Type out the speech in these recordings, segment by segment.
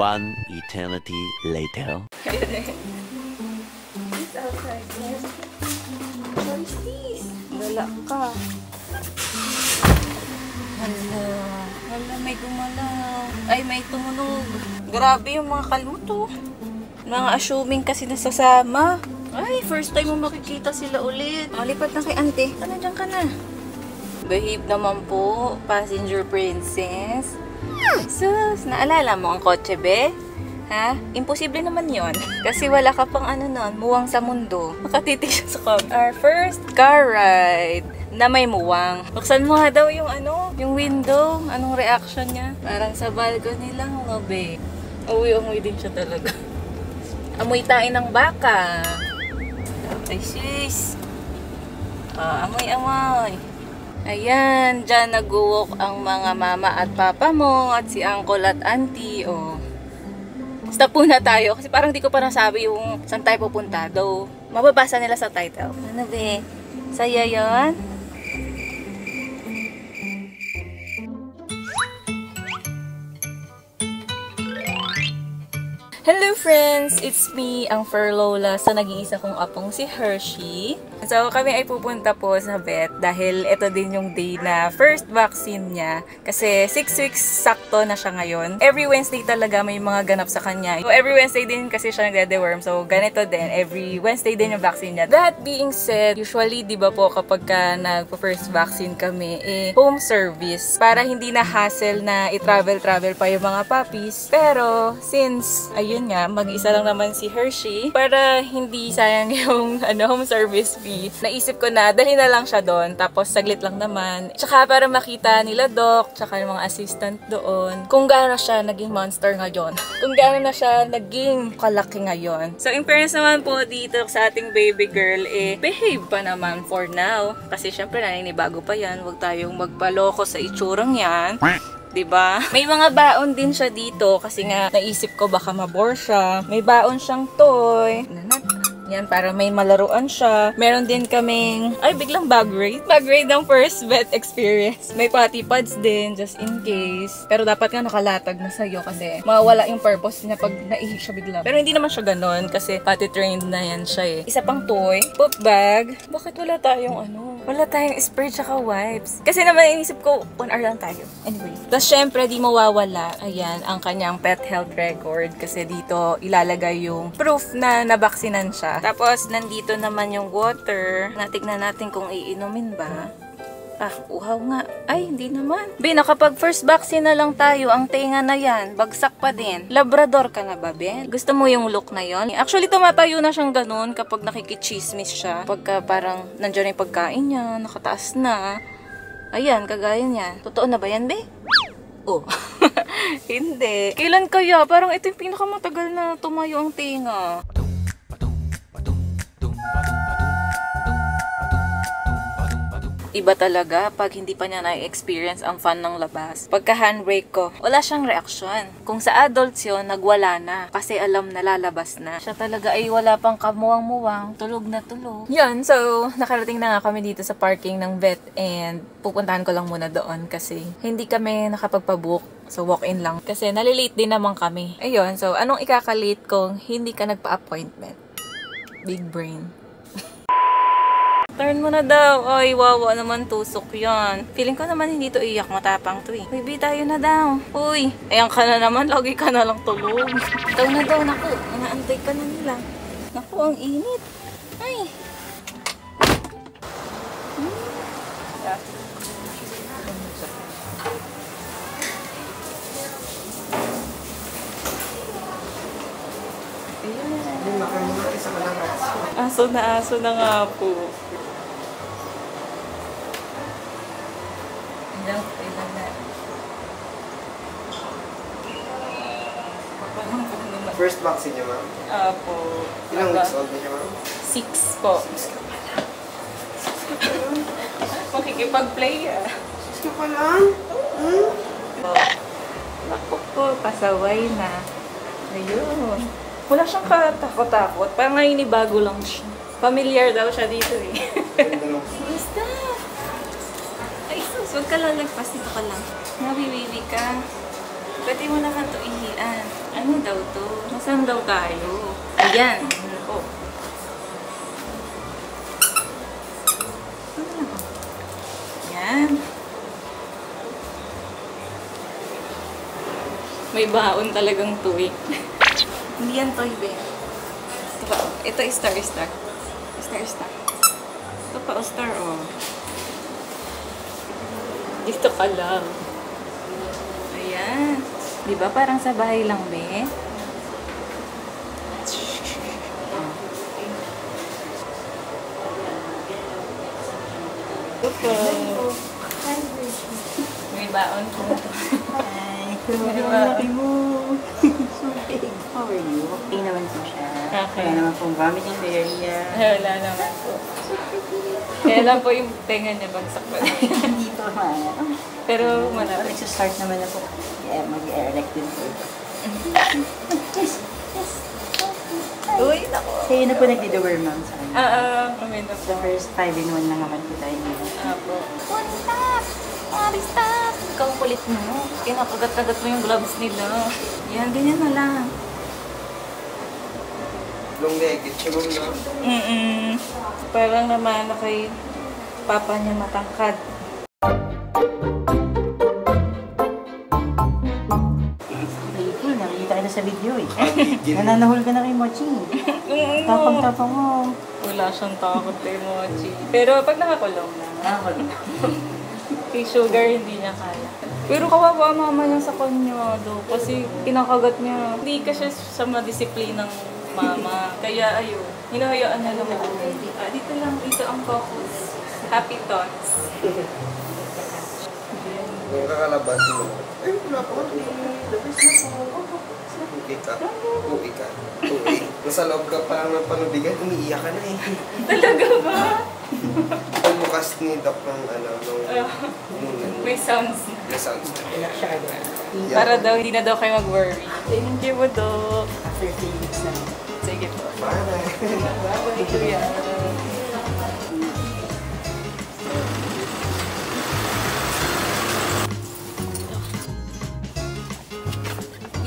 One eternity later. It's outside. What is this? Wala ka. Hala, may gumalaw. Ay, may tumunog. Grabe yung mga kaluto. Mga assuming kasi nasasama. Ay, first time mo makikita sila ulit. Lipat na kay ante. Nandiyan ka na. Behave naman po, passenger princess. Sus, naalala mo ang kotse, be? Ha? Imposible naman yon. Kasi wala ka pang nun, muwang sa mundo. Makatitig siya sa car. Our first car ride na may muwang. Buksan mo nga daw yung yung window. Anong reaction niya? Parang sa balcony lang, be. Uwi din siya talaga. Amoy tayo ng baka. Ay, sis. Amoy. Ayan, dyan nag-walk ang mga mama at papa mo at si uncle at auntie. Stop muna tayo kasi parang di ko pa nasabi yung saan tayo pupunta. Though, mababasa nila sa title. Ano be? Saya yun? Hello friends! It's me, ang Fur Lola, sa nag-iisa kong apong si Hershey. So kami ay pupunta po sa vet dahil ito din yung day na first vaccine niya. Kasi 6 weeks sakto na siya ngayon. Every Wednesday talaga may mga ganap sa kanya. So every Wednesday din kasi siya nagde-deworm. So ganito din, every Wednesday din yung vaccine niya. That being said, usually di ba po kapag nagpa-first vaccine kami, home service. Para hindi na hassle na i-travel pa yung mga puppies. Pero since ayun nga, mag-isa lang naman si Hershey, para hindi sayang yung home service fee, naisip ko na dali na lang siya doon, tapos saglit lang naman. Tsaka para makita nila doc, tsaka yung mga assistant doon, kung gaano siya naging monster ngayon. Kung gaano na siya naging kalaki ngayon. So in fairness naman po dito sa ating baby girl, behave pa naman for now. Kasi syempre naninibago pa yan, huwag tayong magpaloko sa itsurang yan. Diba? May mga baon din siya dito kasi nga naisip ko baka mabore siya. May baon siyang toy. Yan, para may malaruan siya. Meron din kaming, biglang bag raid. Bag raid ng first vet experience. May potty pads din, just in case. Pero dapat nga nakalatag na sa'yo kasi mawawala yung purpose niya pag naihi siya bigla. Pero hindi naman siya ganon kasi potty trained na yan siya . Isa pang toy, poop bag. Bakit wala tayong wala tayong spray tsaka wipes? Kasi naman inisip ko, 1 hour lang tayo. Anyway. Tapos syempre, di mawawala, ayan, ang kanyang pet health record. Kasi dito ilalagay yung proof na nabaksinan siya. Tapos, nandito naman yung water. Natignan natin kung iinumin ba. Uhaw nga. Ay, hindi naman. Be, nakapag first vaccine na lang tayo. Ang tenga na yan. Bagsak pa din. Labrador ka na ba, Ben? Gusto mo yung look na yon? Actually, tumatayo na siyang ganun kapag nakikichismis siya. Pagka parang nandiyan yung pagkain niya, nakataas na. Ayan, kagaya niya. Totoo na ba yan, Be? Hindi. Kailan kaya? Parang ito yung pinakamatagal na tumayo ang tenga. Iba talaga pag hindi pa niya na-experience ang fun ng labas. Pagka handbrake ko, wala siyang reaksyon. Kung sa adults yun, nagwala na. Kasi alam na lalabas na. Siya talaga ay wala pang kamuwang-muwang. Tulog na tulog. Yun, so nakarating na nga kami dito sa parking ng vet and pupuntahan ko lang muna doon kasi hindi kami nakapagpabook. So walk-in lang. Kasi nalilate din naman kami. Ayun, so anong ikakalate kung hindi ka nagpa-appointment? Big brain. Turn mo na daw. Ay, wawa naman tusok yan. Feeling ko naman hindi to iyak. Matapang to . Baby, tayo na daw. Uy, ayan ka na naman. Lagi ka na lang tulog. Ikaw na daw. Naku, inaantay ka na nila. Naku, ang init. Ay. Aso na nga po. First vaccine niya, ma'am? Po. Ilang weeks old niya, ma'am? 6 po. 6 ka pala. Makikipag-play 6 ka pala? Naku po, pasaway na. Ayun. Wala siyang katakot-takot. Parang ngayon bago lang siya. Familiar daw siya dito . Basta. Ay, sus, huwag ka lalagpas. Dito ka lang. Nabibibi ka. Pwede mo naman to ihian. Ano daw to? Nasaan daw tayo? Ayan. Oh. Ayan. May baon talagang toy. Hindi yan toy, be. Ito pa. Ito is star. Star. Ito pa, star, oh. Dito ka lang. Ayan. Diba parang sa bahay lang, be? May baon ko. Hi. Laki mo. So big. How are you? Okay naman po siya. Okay. Wala naman pong vomiting diarrhea. Wala naman po. Kaya lang po yung tenga niya bagsak pa. Hindi pa man. Pero malapit. Nag-start naman na po. Yeah, mag-airlect din po. Yes. Uy, naku. Kayo na po nagdi-deworm, ma'am, sa kanya. Kami na po. The first 5-in-1 na naman po tayo ngayon. Apo. Stop! Stop! Ikaw ang kulit mo. Kinakagat-kagat mo yung gloves nila. Yan, ganyan na lang. Long leg, siya mo na. Parang naman na kay papa niya matangkad. Cool, nakikita ka na sa video eh. Nananahol ka na kay Mochi. Tapang-tapang mo. Wala siyang takot kay Mochi. Pero pag nakakulong na, kay Sugar hindi niya kaya. Pero kawawa mama niya sa kanya do kasi kinakagat niya. Hindi kasi sa madisiplinang mama. Kaya ayun, hinahayaan niya lang ako. Dito lang, dito ang focus. Happy thoughts. Yung kakalabas mo. Ay, wala pa ako. Labas na ako. Uwi ka. Uwi. Nasa loob ka pa lang ng panubigan, umiiyak ka na eh. Talaga ba? Pagbukas ni Doc ng May sounds. May sounds na. Yeah. Para daw, hindi na daw kayo mag-worry. Thank you po, Doc. After 3 weeks na. Sige po. Bye. Bye, Kuya.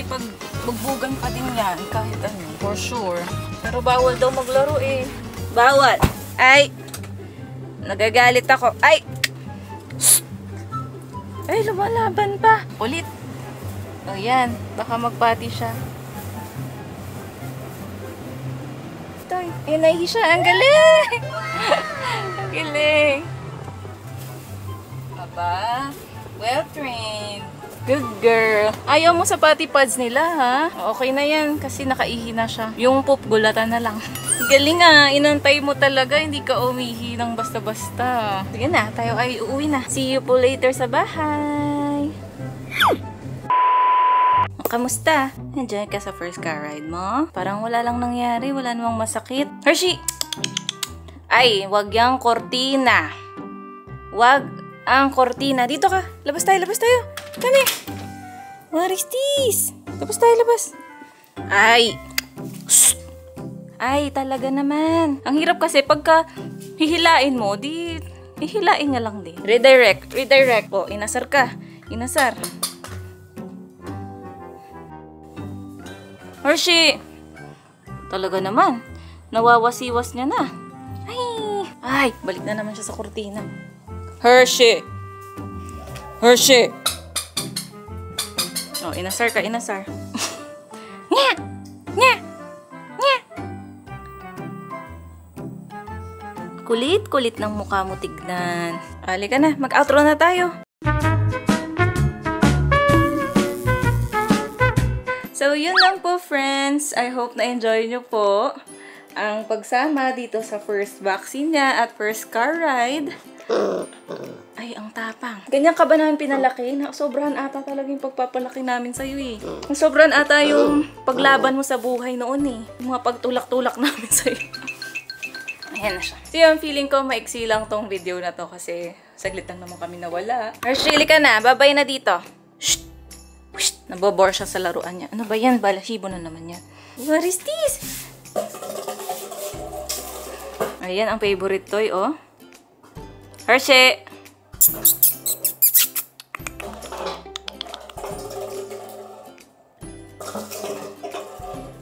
Pag bugbugan pa din yan, kahit ano, for sure. Pero bawal daw maglaro eh. Bawal! Ay! Nagagalit ako. Ay! Shh! Ay, lumalaban pa. Ulit. O yan, baka magpati siya. Toy, ayun nahi siya. Ang galing! Ang galing! Aba, well trained. Good girl. Ayaw mo sa potty pads nila, ha? Okay na yan, kasi nakaihi na siya. Yung poop, gulatan na lang. Galing ah, inantay mo talaga, hindi ka umihi ng basta-basta. Sige na, tayo ay uuwi na. See you po later sa bahay. Kamusta? Nandiyan ka sa first car ride mo? Parang wala lang nangyari, wala namang masakit. Hershey! Ay, wag yang kortina. Wag ang kortina. Dito ka. Labas tayo, labas tayo. Kani? What is this? Labas tayo, labas. Ay. Shh. Ay, talaga naman. Ang hirap kasi pagka hihilain mo, di hihilain niya lang din. Redirect. Redirect. O, inasar ka. Inasar. Hershey. Talaga naman. Nawawasiwas niya na. Ay, balik na naman siya sa kortina. Hershey. Hershey. Oh, inasar ka, inasar. Nya! Nya! Nya! Kulit-kulit ng mukha mo tignan. Halika na, mag-outro na tayo. So, yun lang po, friends. I hope na-enjoy nyo po ang pagsama dito sa first vaccine niya at first car ride. Ay, ang tapang. Ganyan ka ba namin pinalaki? Sobrahan ata talaga yung pagpapalaki namin sa'yo eh. Sobrahan ata yung paglaban mo sa buhay noon eh. Yung mga pagtulak-tulak namin sa'yo. Ayan na siya. So yun, feeling ko maiksi lang tong video na to kasi saglit lang naman kami nawala. Hershey, ka na. Babay na dito. Shh! Shh! Nabobore siya sa laruan niya. Ano ba yan? Balahibo na naman yan. What is this? Ayan, ang favorite toy, oh. Hershey!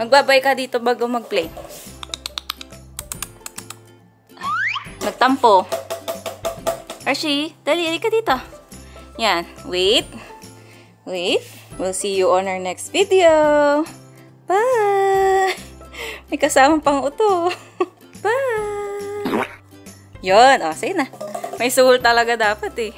Magbabay ka dito bago mag-play. Nagtampo. Hershey, dali ka dito. Yan. Wait. Wait. We'll see you on our next video. Bye! May kasamang pang uto. Bye! Yun. O, sige na. May suhol talaga dapat eh.